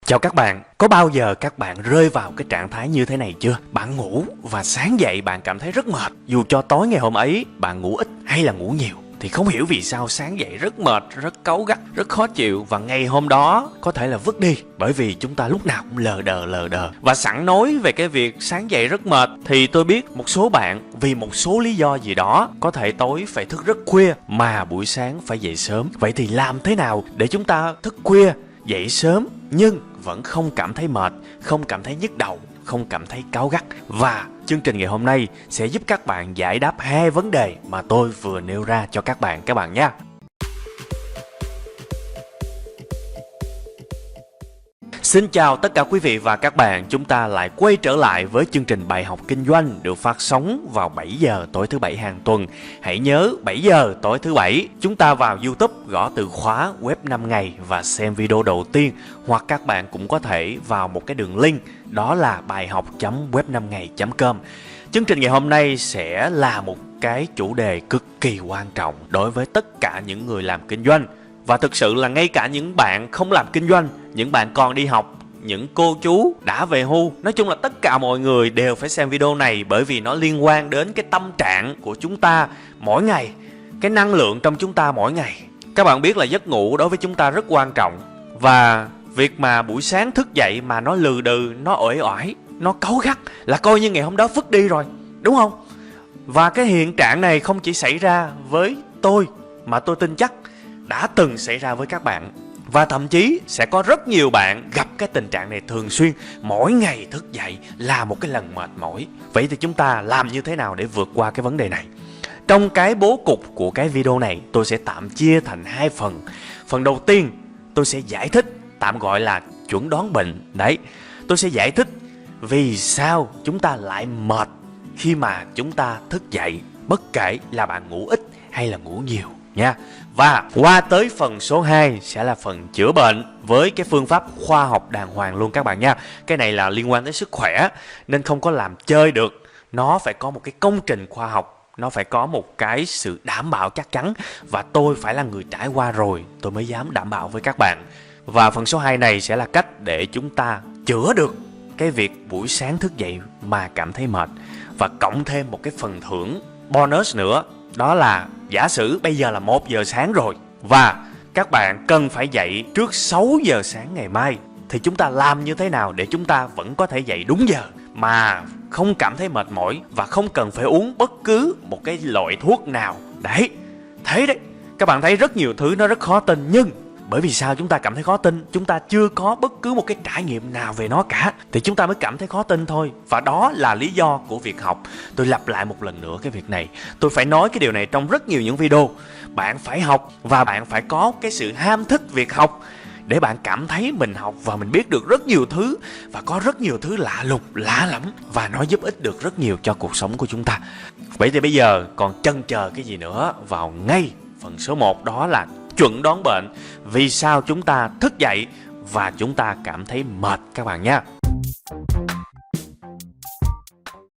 Chào các bạn, có bao giờ các bạn rơi vào cái trạng thái như thế này chưa? Bạn ngủ và sáng dậy bạn cảm thấy rất mệt. Dù cho tối ngày hôm ấy bạn ngủ ít hay là ngủ nhiều thì không hiểu vì sao sáng dậy rất mệt, rất cáu gắt, rất khó chịu. Và ngày hôm đó có thể là vứt đi, bởi vì chúng ta lúc nào cũng lờ đờ. Và sẵn nói về cái việc sáng dậy rất mệt thì tôi biết một số bạn vì một số lý do gì đó có thể tối phải thức rất khuya mà buổi sáng phải dậy sớm. Vậy thì làm thế nào để chúng ta thức khuya, dậy sớm nhưng vẫn không cảm thấy mệt, không cảm thấy nhức đầu, không cảm thấy cáu gắt? Và chương trình ngày hôm nay sẽ giúp các bạn giải đáp hai vấn đề mà tôi vừa nêu ra cho các bạn nhé. Xin chào tất cả quý vị và các bạn, chúng ta lại quay trở lại với chương trình bài học kinh doanh được phát sóng vào 7 giờ tối thứ Bảy hàng tuần. Hãy nhớ 7 giờ tối thứ Bảy, chúng ta vào YouTube gõ từ khóa web 5 ngày và xem video đầu tiên. Hoặc các bạn cũng có thể vào một cái đường link, đó là bài học.web5ngày.com. Chương trình ngày hôm nay sẽ là một cái chủ đề cực kỳ quan trọng đối với tất cả những người làm kinh doanh. Và thực sự là ngay cả những bạn không làm kinh doanh, những bạn còn đi học, những cô chú đã về hưu, nói chung là tất cả mọi người đều phải xem video này, bởi vì nó liên quan đến cái tâm trạng của chúng ta mỗi ngày, cái năng lượng trong chúng ta mỗi ngày. Các bạn biết là giấc ngủ đối với chúng ta rất quan trọng, và việc mà buổi sáng thức dậy mà nó lừ đừ, nó uể oải, nó cáu gắt là coi như ngày hôm đó vứt đi rồi, đúng không? Và cái hiện trạng này không chỉ xảy ra với tôi, mà tôi tin chắc đã từng xảy ra với các bạn. Và thậm chí sẽ có rất nhiều bạn gặp cái tình trạng này thường xuyên, mỗi ngày thức dậy là một cái lần mệt mỏi. Vậy thì chúng ta làm như thế nào để vượt qua cái vấn đề này? Trong cái bố cục của cái video này, tôi sẽ tạm chia thành hai phần. Phần đầu tiên tôi sẽ giải thích, tạm gọi là chuẩn đoán bệnh. Đấy, tôi sẽ giải thích vì sao chúng ta lại mệt khi mà chúng ta thức dậy, bất kể là bạn ngủ ít hay là ngủ nhiều nha. Và qua tới phần số 2 sẽ là phần chữa bệnh với cái phương pháp khoa học đàng hoàng luôn các bạn nha. Cái này là liên quan đến sức khỏe nên không có làm chơi được. Nó phải có một cái công trình khoa học, nó phải có một cái sự đảm bảo chắc chắn. Và tôi phải là người trải qua rồi, tôi mới dám đảm bảo với các bạn. Và phần số 2 này sẽ là cách để chúng ta chữa được cái việc buổi sáng thức dậy mà cảm thấy mệt. Và cộng thêm một cái phần thưởng bonus nữa, đó là giả sử bây giờ là 1 giờ sáng rồi và các bạn cần phải dậy trước 6 giờ sáng ngày mai, thì chúng ta làm như thế nào để chúng ta vẫn có thể dậy đúng giờ mà không cảm thấy mệt mỏi và không cần phải uống bất cứ một cái loại thuốc nào? Đấy, thế đấy, các bạn thấy rất nhiều thứ nó rất khó tin, nhưng bởi vì sao chúng ta cảm thấy khó tin? Chúng ta chưa có bất cứ một cái trải nghiệm nào về nó cả, thì chúng ta mới cảm thấy khó tin thôi. Và đó là lý do của việc học. Tôi lặp lại một lần nữa cái việc này. Tôi phải nói cái điều này trong rất nhiều những video. Bạn phải học và bạn phải có cái sự ham thích việc học, để bạn cảm thấy mình học và mình biết được rất nhiều thứ, và có rất nhiều thứ lạ lùng, lạ lẫm, và nó giúp ích được rất nhiều cho cuộc sống của chúng ta. Vậy thì bây giờ còn chần chờ cái gì nữa? Vào ngay phần số 1, đó là chuẩn đoán bệnh. Vì sao chúng ta thức dậy và chúng ta cảm thấy mệt các bạn nhé.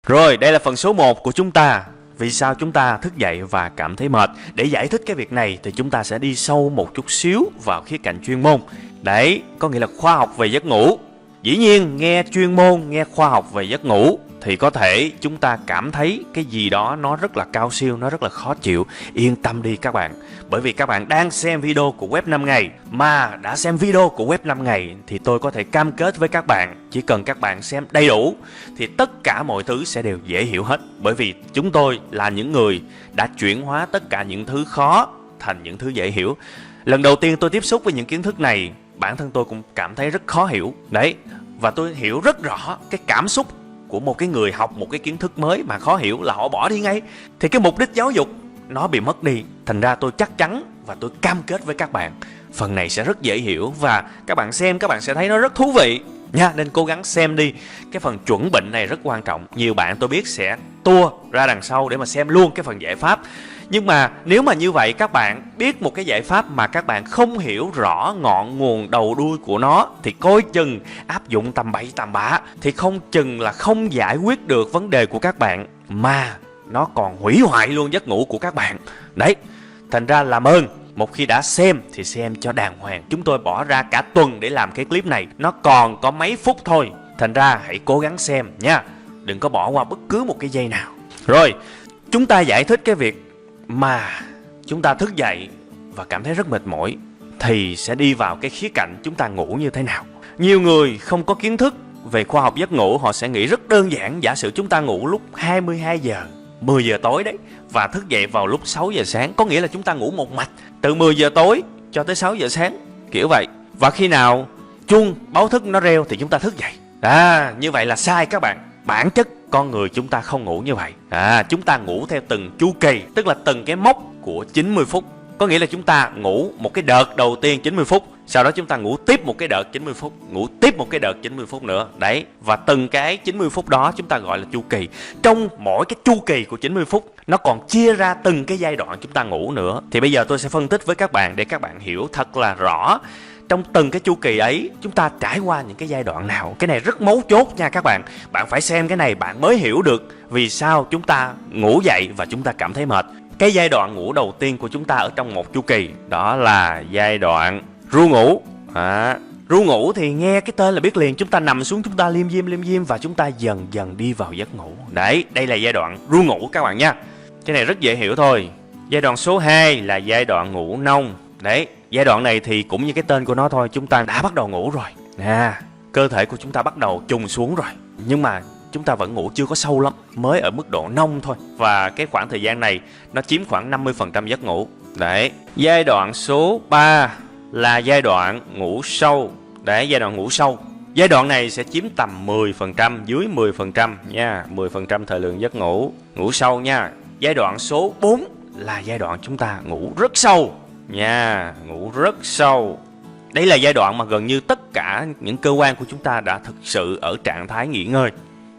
Rồi, đây là phần số 1 của chúng ta. Vì sao chúng ta thức dậy và cảm thấy mệt? Để giải thích cái việc này thì chúng ta sẽ đi sâu một chút xíu vào khía cạnh chuyên môn. Đấy, có nghĩa là khoa học về giấc ngủ. Dĩ nhiên, nghe chuyên môn, nghe khoa học về giấc ngủ thì có thể chúng ta cảm thấy cái gì đó nó rất là cao siêu, nó rất là khó chịu. Yên tâm đi các bạn, bởi vì các bạn đang xem video của web 5 ngày. Mà đã xem video của web 5 ngày thì tôi có thể cam kết với các bạn, chỉ cần các bạn xem đầy đủ thì tất cả mọi thứ sẽ đều dễ hiểu hết. Bởi vì chúng tôi là những người đã chuyển hóa tất cả những thứ khó thành những thứ dễ hiểu. Lần đầu tiên tôi tiếp xúc với những kiến thức này, bản thân tôi cũng cảm thấy rất khó hiểu. Đấy, và tôi hiểu rất rõ cái cảm xúc của một cái người học một cái kiến thức mới mà khó hiểu là họ bỏ đi ngay. Thì cái mục đích giáo dục nó bị mất đi. Thành ra tôi chắc chắn và tôi cam kết với các bạn, phần này sẽ rất dễ hiểu và các bạn xem các bạn sẽ thấy nó rất thú vị nha. Nên cố gắng xem đi. Cái phần chuẩn bệnh này rất quan trọng. Nhiều bạn tôi biết sẽ tua ra đằng sau để mà xem luôn cái phần giải pháp. Nhưng mà nếu mà như vậy các bạn biết một cái giải pháp mà các bạn không hiểu rõ ngọn nguồn đầu đuôi của nó, thì coi chừng áp dụng tầm bậy tầm bạ thì không chừng là không giải quyết được vấn đề của các bạn, mà nó còn hủy hoại luôn giấc ngủ của các bạn. Đấy, thành ra làm ơn một khi đã xem thì xem cho đàng hoàng. Chúng tôi bỏ ra cả tuần để làm cái clip này, nó còn có mấy phút thôi. Thành ra hãy cố gắng xem nha, đừng có bỏ qua bất cứ một cái giây nào. Rồi, chúng ta giải thích cái việc mà chúng ta thức dậy và cảm thấy rất mệt mỏi thì sẽ đi vào cái khía cạnh chúng ta ngủ như thế nào. Nhiều người không có kiến thức về khoa học giấc ngủ, họ sẽ nghĩ rất đơn giản. Giả sử chúng ta ngủ lúc 22 giờ, 10 giờ tối đấy, và thức dậy vào lúc 6 giờ sáng, có nghĩa là chúng ta ngủ một mạch từ 10 giờ tối cho tới 6 giờ sáng, kiểu vậy. Và khi nào chuông báo thức nó reo thì chúng ta thức dậy. Như vậy là sai các bạn. Bản chất con người chúng ta không ngủ như vậy. Chúng ta ngủ theo từng chu kỳ, tức là từng cái mốc của 90 phút. Có nghĩa là chúng ta ngủ một cái đợt đầu tiên 90 phút, sau đó chúng ta ngủ tiếp một cái đợt 90 phút, ngủ tiếp một cái đợt 90 phút nữa. Đấy, và từng cái 90 phút đó chúng ta gọi là chu kỳ. Trong mỗi cái chu kỳ của 90 phút, nó còn chia ra từng cái giai đoạn chúng ta ngủ nữa. Thì bây giờ tôi sẽ phân tích với các bạn để các bạn hiểu thật là rõ. Trong từng cái chu kỳ ấy, chúng ta trải qua những cái giai đoạn nào. Cái này rất mấu chốt nha các bạn. Bạn phải xem cái này bạn mới hiểu được vì sao chúng ta ngủ dậy và chúng ta cảm thấy mệt. Cái giai đoạn ngủ đầu tiên của chúng ta ở trong một chu kỳ, đó là giai đoạn ru ngủ. Ru ngủ thì nghe cái tên là biết liền, chúng ta nằm xuống, chúng ta liêm diêm và chúng ta dần dần đi vào giấc ngủ. Đấy, đây là giai đoạn ru ngủ các bạn nha. Cái này rất dễ hiểu thôi. Giai đoạn số 2 là giai đoạn ngủ nông. Đấy, giai đoạn này thì cũng như cái tên của nó thôi, chúng ta đã bắt đầu ngủ rồi. Cơ thể của chúng ta bắt đầu chùng xuống rồi. Nhưng mà chúng ta vẫn ngủ chưa có sâu lắm, mới ở mức độ nông thôi. Và cái khoảng thời gian này nó chiếm khoảng 50% giấc ngủ. Đấy, giai đoạn số 3 là giai đoạn ngủ sâu. Đấy, giai đoạn ngủ sâu. Giai đoạn này sẽ chiếm tầm 10%, dưới 10% nha, 10% thời lượng giấc ngủ, ngủ sâu nha. Giai đoạn số 4 là giai đoạn chúng ta ngủ rất sâu nha, ngủ rất sâu. Đây là giai đoạn mà gần như tất cả những cơ quan của chúng ta đã thực sự ở trạng thái nghỉ ngơi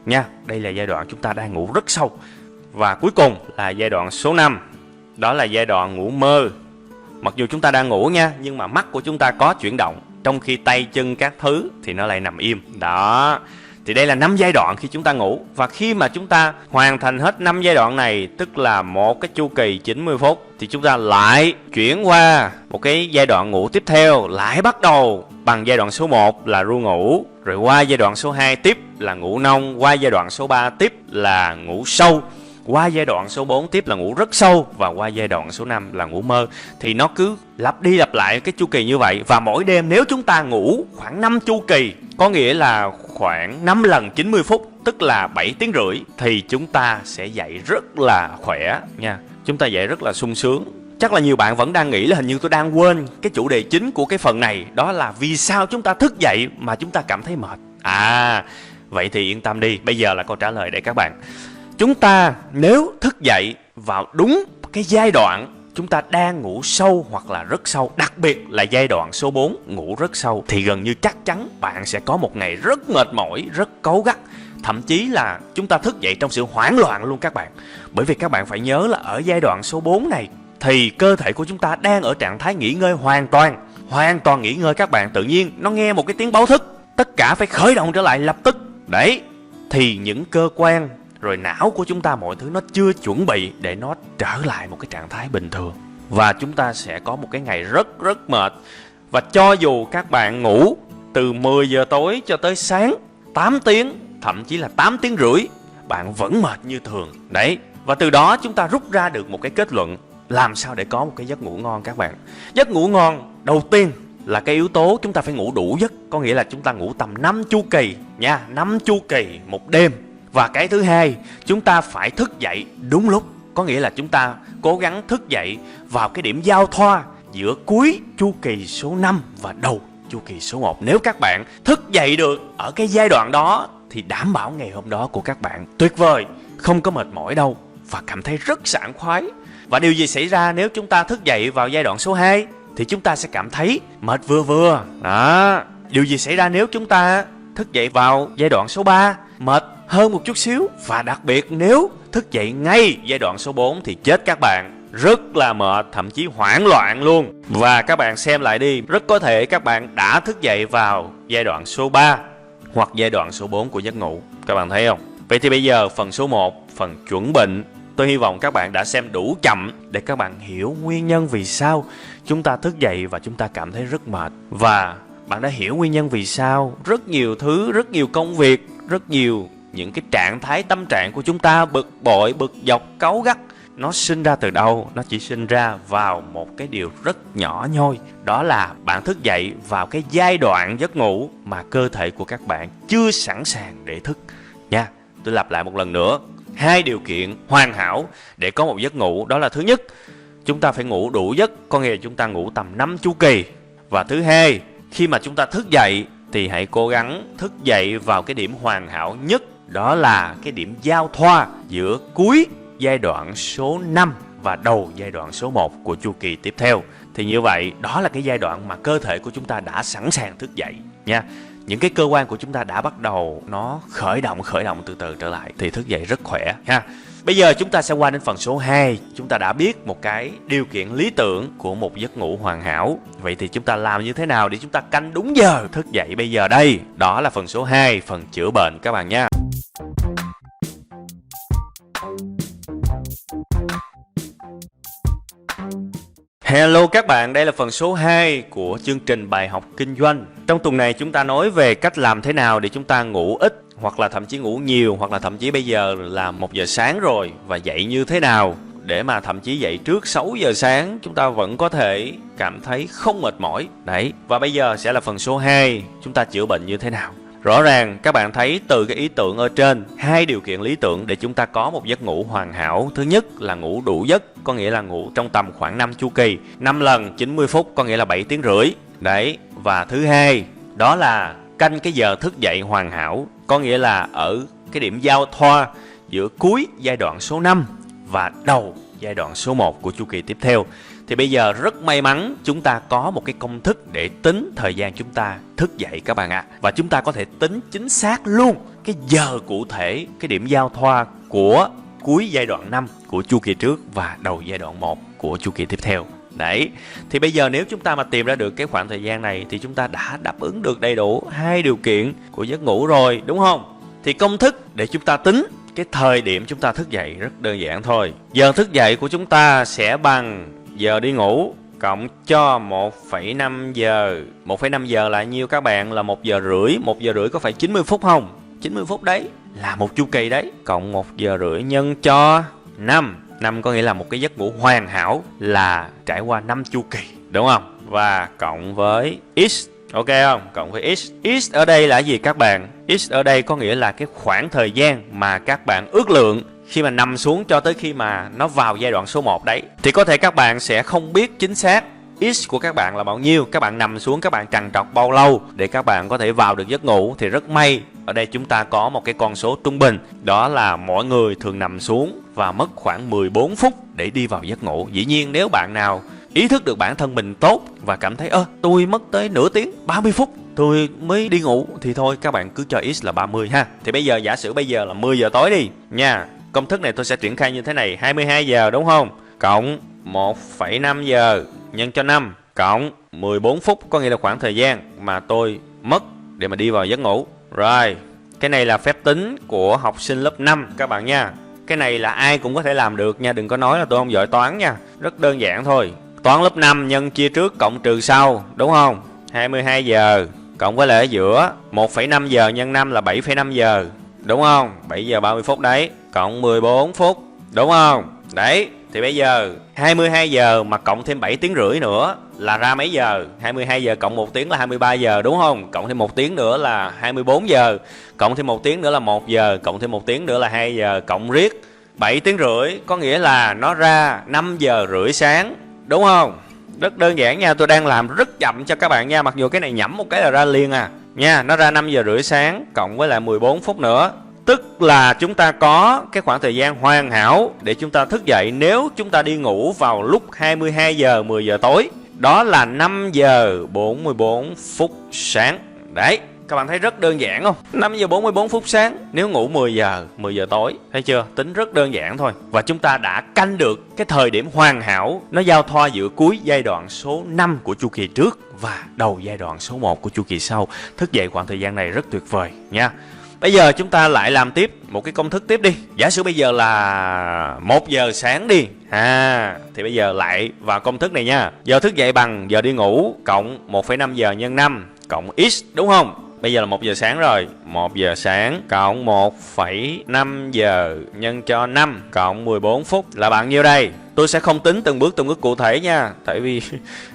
nha. Đây là giai đoạn chúng ta đang ngủ rất sâu. Và cuối cùng là giai đoạn số 5, đó là giai đoạn ngủ mơ. Mặc dù chúng ta đang ngủ nha, nhưng mà mắt của chúng ta có chuyển động, trong khi tay chân các thứ thì nó lại nằm im. Đó, thì đây là 5 giai đoạn khi chúng ta ngủ. Và khi mà chúng ta hoàn thành hết 5 giai đoạn này, tức là một cái chu kỳ 90 phút, thì chúng ta lại chuyển qua một cái giai đoạn ngủ tiếp theo, lại bắt đầu bằng giai đoạn số 1 là ru ngủ, rồi qua giai đoạn số 2 tiếp là ngủ nông, qua giai đoạn số 3 tiếp là ngủ sâu, qua giai đoạn số 4 tiếp là ngủ rất sâu, và qua giai đoạn số 5 là ngủ mơ. Thì nó cứ lặp đi lặp lại cái chu kỳ như vậy. Và mỗi đêm nếu chúng ta ngủ khoảng 5 chu kỳ, có nghĩa là khoảng 5 lần 90 phút, tức là 7 tiếng rưỡi, thì chúng ta sẽ dậy rất là khỏe nha. Chúng ta dậy rất là sung sướng. Chắc là nhiều bạn vẫn đang nghĩ là hình như tôi đang quên cái chủ đề chính của cái phần này, đó là vì sao chúng ta thức dậy mà chúng ta cảm thấy mệt. Vậy thì yên tâm đi, bây giờ là câu trả lời để các bạn. Chúng ta nếu thức dậy vào đúng cái giai đoạn chúng ta đang ngủ sâu hoặc là rất sâu, đặc biệt là giai đoạn số 4 ngủ rất sâu, thì gần như chắc chắn bạn sẽ có một ngày rất mệt mỏi, rất cáu gắt. Thậm chí là chúng ta thức dậy trong sự hoảng loạn luôn các bạn. Bởi vì các bạn phải nhớ là ở giai đoạn số 4 này thì cơ thể của chúng ta đang ở trạng thái nghỉ ngơi hoàn toàn nghỉ ngơi các bạn. Tự nhiên nó nghe một cái tiếng báo thức, tất cả phải khởi động trở lại lập tức. Đấy, thì những cơ quan rồi não của chúng ta, mọi thứ nó chưa chuẩn bị để nó trở lại một cái trạng thái bình thường. Và chúng ta sẽ có một cái ngày rất mệt. Và cho dù các bạn ngủ từ 10 giờ tối cho tới sáng 8 tiếng, thậm chí là 8 tiếng rưỡi, bạn vẫn mệt như thường. Đấy, và từ đó chúng ta rút ra được một cái kết luận làm sao để có một cái giấc ngủ ngon các bạn. Giấc ngủ ngon đầu tiên là cái yếu tố chúng ta phải ngủ đủ giấc, có nghĩa là chúng ta ngủ tầm 5 chu kỳ nha, 5 chu kỳ một đêm. Và cái thứ hai, chúng ta phải thức dậy đúng lúc, có nghĩa là chúng ta cố gắng thức dậy vào cái điểm giao thoa giữa cuối chu kỳ số 5 và đầu chu kỳ số 1. Nếu các bạn thức dậy được ở cái giai đoạn đó thì đảm bảo ngày hôm đó của các bạn tuyệt vời, không có mệt mỏi đâu và cảm thấy rất sảng khoái. Và điều gì xảy ra nếu chúng ta thức dậy vào giai đoạn số 2 thì chúng ta sẽ cảm thấy mệt vừa vừa. Đó. Điều gì xảy ra nếu chúng ta thức dậy vào giai đoạn số 3, mệt hơn một chút xíu. Và đặc biệt nếu thức dậy ngay giai đoạn số 4 thì chết các bạn, rất là mệt, thậm chí hoảng loạn luôn. Và các bạn xem lại đi, rất có thể các bạn đã thức dậy vào giai đoạn số 3 hoặc giai đoạn số 4 của giấc ngủ. Các bạn thấy không? Vậy thì bây giờ phần số 1, phần chuẩn bệnh, Tôi hy vọng các bạn đã xem đủ chậm để các bạn hiểu nguyên nhân vì sao chúng ta thức dậy và chúng ta cảm thấy rất mệt. Và bạn đã hiểu nguyên nhân vì sao rất nhiều thứ, rất nhiều công việc, rất nhiều những cái trạng thái tâm trạng của chúng ta bực bội, bực dọc, cáu gắt, nó sinh ra từ đâu? Nó chỉ sinh ra vào một cái điều rất nhỏ nhoi. Đó là bạn thức dậy vào cái giai đoạn giấc ngủ mà cơ thể của các bạn chưa sẵn sàng để thức nha. Tôi lặp lại một lần nữa. 2 điều kiện hoàn hảo để có một giấc ngủ. Đó là thứ nhất, chúng ta phải ngủ đủ giấc, có nghĩa là chúng ta ngủ tầm 5 chu kỳ. Và thứ hai, khi mà chúng ta thức dậy thì hãy cố gắng thức dậy vào cái điểm hoàn hảo nhất. Đó là cái điểm giao thoa giữa cuối giai đoạn số 5 và đầu giai đoạn số 1 của chu kỳ tiếp theo. Thì như vậy, đó là cái giai đoạn mà cơ thể của chúng ta đã sẵn sàng thức dậy nha. Những cái cơ quan của chúng ta đã bắt đầu nó khởi động từ từ trở lại thì thức dậy rất khỏe ha. Bây giờ chúng ta sẽ qua đến phần số 2. Chúng ta đã biết một cái điều kiện lý tưởng của một giấc ngủ hoàn hảo. Vậy thì chúng ta làm như thế nào để chúng ta canh đúng giờ thức dậy bây giờ đây? Đó là phần số 2, phần chữa bệnh các bạn nha. Hello các bạn, đây là phần số 2 của chương trình bài học kinh doanh. Trong tuần này chúng ta nói về cách làm thế nào để chúng ta ngủ ít, hoặc là thậm chí ngủ nhiều, hoặc là thậm chí bây giờ là 1 giờ sáng rồi và dậy như thế nào để mà thậm chí dậy trước 6 giờ sáng chúng ta vẫn có thể cảm thấy không mệt mỏi. Đấy, và bây giờ sẽ là phần số 2, chúng ta chữa bệnh như thế nào. Rõ ràng các bạn thấy từ cái ý tưởng ở trên, 2 điều kiện lý tưởng để chúng ta có một giấc ngủ hoàn hảo. Thứ nhất là ngủ đủ giấc, có nghĩa là ngủ trong tầm khoảng 5 chu kỳ, 5 lần 90 phút, có nghĩa là 7 tiếng rưỡi. Đấy, và thứ hai đó là canh cái giờ thức dậy hoàn hảo, có nghĩa là ở cái điểm giao thoa giữa cuối giai đoạn số 5 và đầu giai đoạn số 1 của chu kỳ tiếp theo. Thì bây giờ rất may mắn chúng ta có một cái công thức để tính thời gian chúng ta thức dậy các bạn ạ. Và chúng ta có thể tính chính xác luôn cái giờ cụ thể, cái điểm giao thoa của cuối giai đoạn 5 của chu kỳ trước và đầu giai đoạn 1 của chu kỳ tiếp theo. Đấy, thì bây giờ nếu chúng ta mà tìm ra được cái khoảng thời gian này thì chúng ta đã đáp ứng được đầy đủ 2 điều kiện của giấc ngủ rồi, đúng không? Thì công thức để chúng ta tính cái thời điểm chúng ta thức dậy rất đơn giản thôi. Giờ thức dậy của chúng ta sẽ bằng giờ đi ngủ cộng cho 1,5 giờ. 1,5 giờ là nhiêu các bạn? Là 1 giờ rưỡi. 1 giờ rưỡi có phải 90 phút không? 90 phút đấy là một chu kỳ đấy. Cộng 1 giờ rưỡi nhân cho 5. 5 có nghĩa là một cái giấc ngủ hoàn hảo là trải qua 5 chu kỳ, đúng không? Và cộng với x, ok không? Cộng với x. X ở đây là gì các bạn? X ở đây có nghĩa là cái khoảng thời gian mà các bạn ước lượng khi mà nằm xuống cho tới khi mà nó vào giai đoạn số 1 đấy. Thì có thể các bạn sẽ không biết chính xác X của các bạn là bao nhiêu. Các bạn nằm xuống, các bạn trằn trọc bao lâu để các bạn có thể vào được giấc ngủ. Thì rất may, ở đây chúng ta có một cái con số trung bình. Đó là mỗi người thường nằm xuống và mất khoảng 14 phút để đi vào giấc ngủ. Dĩ nhiên nếu bạn nào ý thức được bản thân mình tốt và cảm thấy tôi mất tới nửa tiếng, 30 phút tôi mới đi ngủ, thì thôi các bạn cứ cho X là 30 ha. Thì bây giờ giả sử bây giờ là 10 giờ tối đi nha. Công thức này tôi sẽ triển khai như thế này. 22 giờ đúng không? Cộng 1,5 giờ nhân cho 5 cộng 14 phút, có nghĩa là khoảng thời gian mà tôi mất để mà đi vào giấc ngủ. Rồi, cái này là phép tính của học sinh lớp 5 các bạn nha. Cái này là ai cũng có thể làm được nha, đừng có nói là tôi không giỏi toán nha. Rất đơn giản thôi. Toán lớp 5 nhân chia trước cộng trừ sau, đúng không? 22 giờ cộng với lại ở giữa 1,5 giờ nhân 5 là 7,5 giờ, đúng không? 7 giờ 30 phút đấy, cộng 14 phút, đúng không? Đấy, thì bây giờ 22 giờ mà cộng thêm 7 tiếng rưỡi nữa là ra mấy giờ? 22 giờ cộng 1 tiếng là 23 giờ, đúng không? Cộng thêm 1 tiếng nữa là 24 giờ, cộng thêm 1 tiếng nữa là 1 giờ, cộng thêm 1 tiếng nữa là 2 giờ, cộng riết 7 tiếng rưỡi, có nghĩa là nó ra 5 giờ rưỡi sáng, đúng không? Rất đơn giản nha, tôi đang làm rất chậm cho các bạn nha, mặc dù cái này nhẩm một cái là ra liền à. Nha, nó ra 5 giờ rưỡi sáng cộng với lại 14 phút nữa. Tức là chúng ta có cái khoảng thời gian hoàn hảo để chúng ta thức dậy nếu chúng ta đi ngủ vào lúc 22 giờ 10 giờ tối. Đó là 5 giờ 44 phút sáng. Đấy, các bạn thấy rất đơn giản không? 5 giờ 44 phút sáng nếu ngủ 10 giờ tối. Thấy chưa? Tính rất đơn giản thôi. Và chúng ta đã canh được cái thời điểm hoàn hảo, nó giao thoa giữa cuối giai đoạn số 5 của chu kỳ trước và đầu giai đoạn số 1 của chu kỳ sau. Thức dậy khoảng thời gian này rất tuyệt vời nha. Bây giờ chúng ta lại làm tiếp một cái công thức tiếp đi. Giả sử bây giờ là 1 giờ sáng đi thì bây giờ lại vào công thức này nha. Giờ thức dậy bằng giờ đi ngủ cộng 1,5 giờ nhân 5 cộng x, đúng không? Bây giờ là 1 giờ sáng rồi. 1 giờ sáng cộng 1,5 giờ nhân cho 5 cộng 14 phút là bằng nhiêu đây? Tôi sẽ không tính từng bước cụ thể nha, tại vì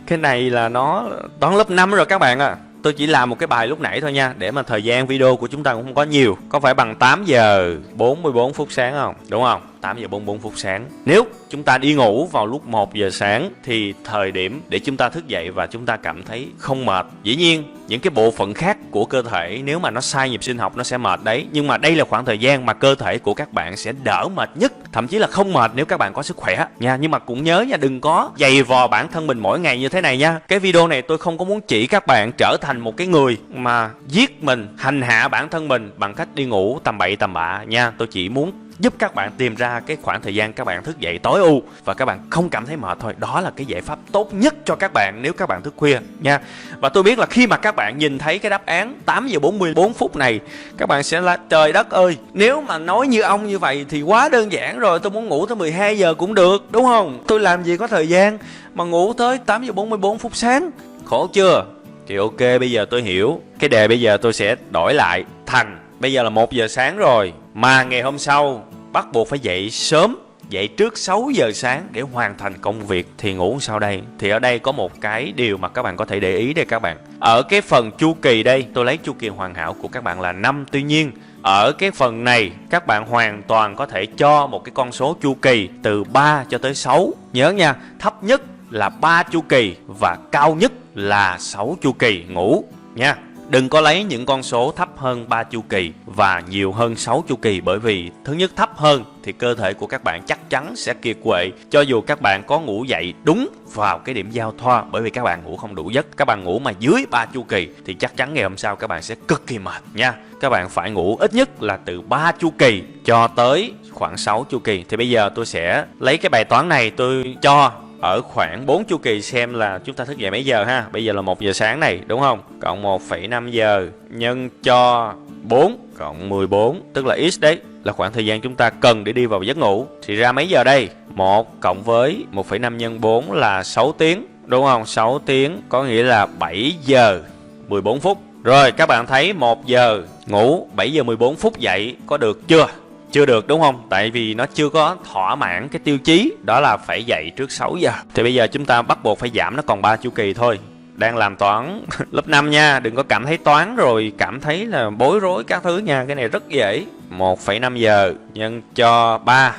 cái này là nó toán lớp 5 rồi các bạn ạ. Tôi chỉ làm một cái bài lúc nãy thôi nha, để mà thời gian video của chúng ta cũng không có nhiều. Có phải bằng 8 giờ 44 phút sáng không? Đúng không? 8 giờ 44 phút sáng. Nếu chúng ta đi ngủ vào lúc 1 giờ sáng thì thời điểm để chúng ta thức dậy và chúng ta cảm thấy không mệt. Dĩ nhiên, những cái bộ phận khác của cơ thể nếu mà nó sai nhịp sinh học nó sẽ mệt đấy. Nhưng mà đây là khoảng thời gian mà cơ thể của các bạn sẽ đỡ mệt nhất. Thậm chí là không mệt nếu các bạn có sức khỏe nha. Nhưng mà cũng nhớ nha, đừng có dày vò bản thân mình mỗi ngày như thế này nha. Cái video này tôi không có muốn chỉ các bạn trở thành một cái người mà giết mình, hành hạ bản thân mình bằng cách đi ngủ tầm bậy tầm bạ nha. Tôi chỉ muốn giúp các bạn tìm ra cái khoảng thời gian các bạn thức dậy tối ưu và các bạn không cảm thấy mệt thôi. Đó là cái giải pháp tốt nhất cho các bạn nếu các bạn thức khuya nha. Và tôi biết là khi mà các bạn nhìn thấy cái đáp án 8 giờ 44 phút này, các bạn sẽ là trời đất ơi, nếu mà nói như ông như vậy thì quá đơn giản rồi, tôi muốn ngủ tới 12 giờ cũng được, đúng không? Tôi làm gì có thời gian mà ngủ tới 8 giờ 44 phút sáng, khổ chưa? Thì ok, bây giờ tôi hiểu. Cái đề bây giờ tôi sẽ đổi lại thành bây giờ là 1 giờ sáng rồi, mà ngày hôm sau bắt buộc phải dậy sớm, dậy trước 6 giờ sáng để hoàn thành công việc, thì ngủ sao đây? Thì ở đây có một cái điều mà các bạn có thể để ý đây các bạn. Ở cái phần chu kỳ đây, tôi lấy chu kỳ hoàn hảo của các bạn là 5. Tuy nhiên, ở cái phần này, các bạn hoàn toàn có thể cho một cái con số chu kỳ từ 3 cho tới 6. Nhớ nha, thấp nhất là 3 chu kỳ và cao nhất là 6 chu kỳ ngủ nha. Đừng có lấy những con số thấp hơn 3 chu kỳ và nhiều hơn 6 chu kỳ, bởi vì thứ nhất thấp hơn thì cơ thể của các bạn chắc chắn sẽ kiệt quệ cho dù các bạn có ngủ dậy đúng vào cái điểm giao thoa, bởi vì các bạn ngủ không đủ giấc. Các bạn ngủ mà dưới 3 chu kỳ thì chắc chắn ngày hôm sau các bạn sẽ cực kỳ mệt nha. Các bạn phải ngủ ít nhất là từ 3 chu kỳ cho tới khoảng 6 chu kỳ. Thì bây giờ tôi sẽ lấy cái bài toán này tôi cho ở khoảng 4 chu kỳ xem là chúng ta thức dậy mấy giờ ha. Bây giờ là 1 giờ sáng này, đúng không? Cộng 1,5 giờ nhân cho 4 cộng 14, tức là x đấy, là khoảng thời gian chúng ta cần để đi vào giấc ngủ. Thì ra mấy giờ đây? 1 cộng với 1,5 nhân 4 là 6 tiếng, đúng không? 6 tiếng có nghĩa là 7 giờ 14 phút. Rồi các bạn thấy 1 giờ ngủ, 7 giờ 14 phút dậy có được chưa? Chưa được, đúng không? Tại vì nó chưa có thỏa mãn cái tiêu chí đó là phải dậy trước 6 giờ. Thì bây giờ chúng ta bắt buộc phải giảm nó còn 3 chu kỳ thôi. Đang làm toán lớp 5 nha, đừng có cảm thấy toán rồi cảm thấy là bối rối các thứ nha. Cái này rất dễ. 1,5 giờ nhân cho 3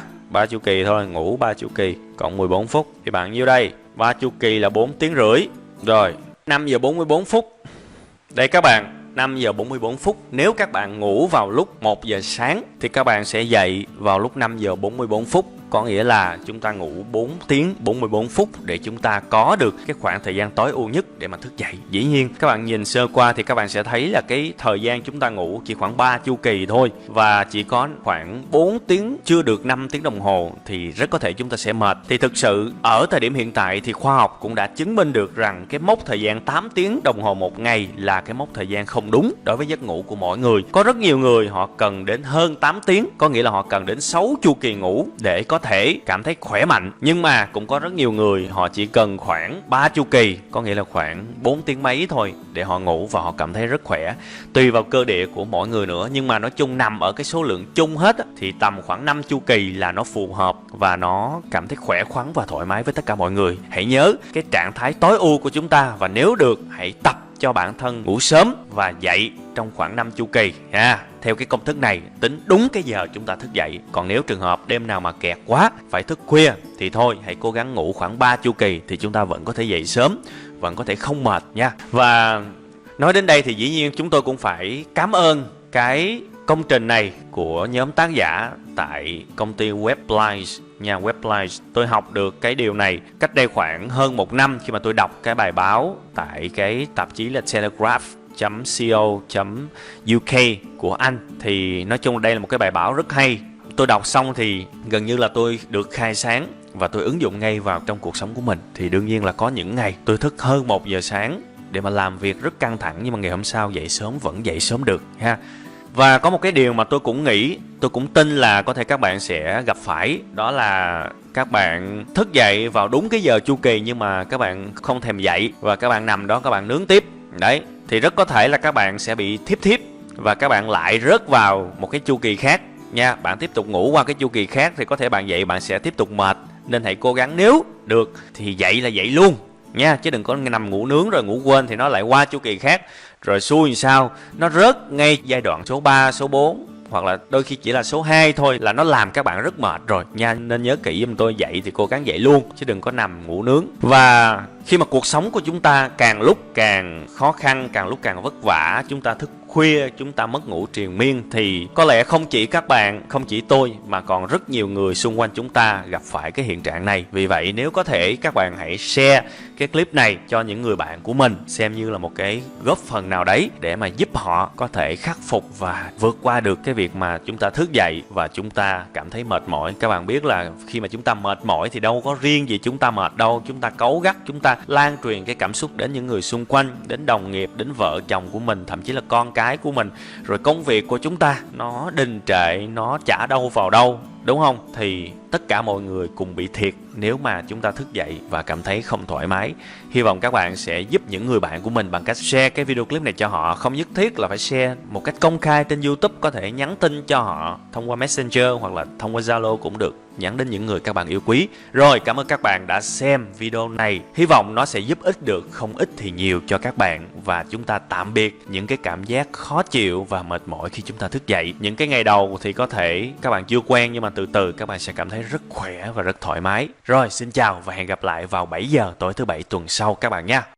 chu kỳ thôi, ngủ 3 chu kỳ cộng 14 phút thì bạn nhiêu đây? 3 chu kỳ là 4 tiếng rưỡi. Rồi, 5 giờ 44 phút. Đây các bạn, 5 giờ 44 phút. Nếu các bạn ngủ vào lúc 1 giờ sáng thì các bạn sẽ dậy vào lúc 5 giờ 44 phút. Có nghĩa là chúng ta ngủ 4 tiếng 44 phút để chúng ta có được cái khoảng thời gian tối ưu nhất để mà thức dậy. Dĩ nhiên các bạn nhìn sơ qua thì các bạn sẽ thấy là cái thời gian chúng ta ngủ chỉ khoảng 3 chu kỳ thôi, và chỉ có khoảng 4 tiếng chưa được 5 tiếng đồng hồ thì rất có thể chúng ta sẽ mệt. Thì thực sự ở thời điểm hiện tại thì khoa học cũng đã chứng minh được rằng cái mốc thời gian 8 tiếng đồng hồ một ngày là cái mốc thời gian không đúng đối với giấc ngủ của mỗi người. Có rất nhiều người họ cần đến hơn 8 tiếng, có nghĩa là họ cần đến 6 chu kỳ ngủ để có thể cảm thấy khỏe mạnh. Nhưng mà cũng có rất nhiều người họ chỉ cần khoảng 3 chu kỳ, có nghĩa là khoảng 4 tiếng mấy thôi để họ ngủ và họ cảm thấy rất khỏe. Tùy vào cơ địa của mỗi người nữa, nhưng mà nói chung nằm ở cái số lượng chung hết thì tầm khoảng 5 chu kỳ là nó phù hợp và nó cảm thấy khỏe khoắn và thoải mái với tất cả mọi người. Hãy nhớ cái trạng thái tối ưu của chúng ta, và nếu được hãy tập cho bản thân ngủ sớm và dậy trong khoảng 5 chu kỳ ha. Theo cái công thức này tính đúng cái giờ chúng ta thức dậy. Còn nếu trường hợp đêm nào mà kẹt quá phải thức khuya thì thôi, hãy cố gắng ngủ khoảng 3 chu kỳ thì chúng ta vẫn có thể dậy sớm, vẫn có thể không mệt nha. Và nói đến đây thì dĩ nhiên chúng tôi cũng phải cảm ơn cái công trình này của nhóm tác giả tại công ty Webplies nha. Webplies, tôi học được cái điều này cách đây khoảng hơn 1 năm khi mà tôi đọc cái bài báo tại cái tạp chí là Telegraph.co.uk của Anh. Thì nói chung đây là một cái bài báo rất hay. Tôi đọc xong thì gần như là tôi được khai sáng và tôi ứng dụng ngay vào trong cuộc sống của mình. Thì đương nhiên là có những ngày tôi thức hơn 1 giờ sáng để mà làm việc rất căng thẳng, nhưng mà ngày hôm sau dậy sớm vẫn dậy sớm được ha. Và có một cái điều mà tôi cũng nghĩ, tôi cũng tin là có thể các bạn sẽ gặp phải, đó là các bạn thức dậy vào đúng cái giờ chu kỳ nhưng mà các bạn không thèm dậy và các bạn nằm đó các bạn nướng tiếp. Đấy, thì rất có thể là các bạn sẽ bị thiếp thiếp và các bạn lại rớt vào một cái chu kỳ khác nha. Bạn tiếp tục ngủ qua cái chu kỳ khác thì có thể bạn dậy bạn sẽ tiếp tục mệt. Nên hãy cố gắng, nếu được thì dậy là dậy luôn nha, chứ đừng có nằm ngủ nướng rồi ngủ quên thì nó lại qua chu kỳ khác, rồi xui làm sao nó rớt ngay giai đoạn số 3, số 4 hoặc là đôi khi chỉ là số 2 thôi là nó làm các bạn rất mệt rồi nha. Nên nhớ kỹ giùm tôi, dậy thì cố gắng dậy luôn chứ đừng có nằm ngủ nướng. Và khi mà cuộc sống của chúng ta càng lúc càng khó khăn, càng lúc càng vất vả, chúng ta thức khuya, chúng ta mất ngủ triền miên, thì có lẽ không chỉ các bạn, không chỉ tôi mà còn rất nhiều người xung quanh chúng ta gặp phải cái hiện trạng này. Vì vậy nếu có thể các bạn hãy share cái clip này cho những người bạn của mình, xem như là một cái góp phần nào đấy để mà giúp họ có thể khắc phục và vượt qua được cái việc mà chúng ta thức dậy và chúng ta cảm thấy mệt mỏi. Các bạn biết là khi mà chúng ta mệt mỏi thì đâu có riêng gì chúng ta mệt đâu, chúng ta cáu gắt, chúng ta lan truyền cái cảm xúc đến những người xung quanh, đến đồng nghiệp, đến vợ chồng của mình, thậm chí là con cái của mình, rồi công việc của chúng ta nó đình trệ, nó chả đâu vào đâu, đúng không? Thì tất cả mọi người cùng bị thiệt nếu mà chúng ta thức dậy và cảm thấy không thoải mái. Hy vọng các bạn sẽ giúp những người bạn của mình bằng cách share cái video clip này cho họ. Không nhất thiết là phải share một cách công khai trên YouTube, có thể nhắn tin cho họ thông qua Messenger hoặc là thông qua Zalo cũng được, nhắn đến những người các bạn yêu quý. Rồi, cảm ơn các bạn đã xem video này. Hy vọng nó sẽ giúp ích được không ít thì nhiều cho các bạn, và chúng ta tạm biệt những cái cảm giác khó chịu và mệt mỏi khi chúng ta thức dậy. Những cái ngày đầu thì có thể các bạn chưa quen, nhưng mà từ từ các bạn sẽ cảm thấy rất khỏe và rất thoải mái. Rồi, xin chào và hẹn gặp lại vào 7 giờ tối thứ Bảy tuần sau các bạn nha.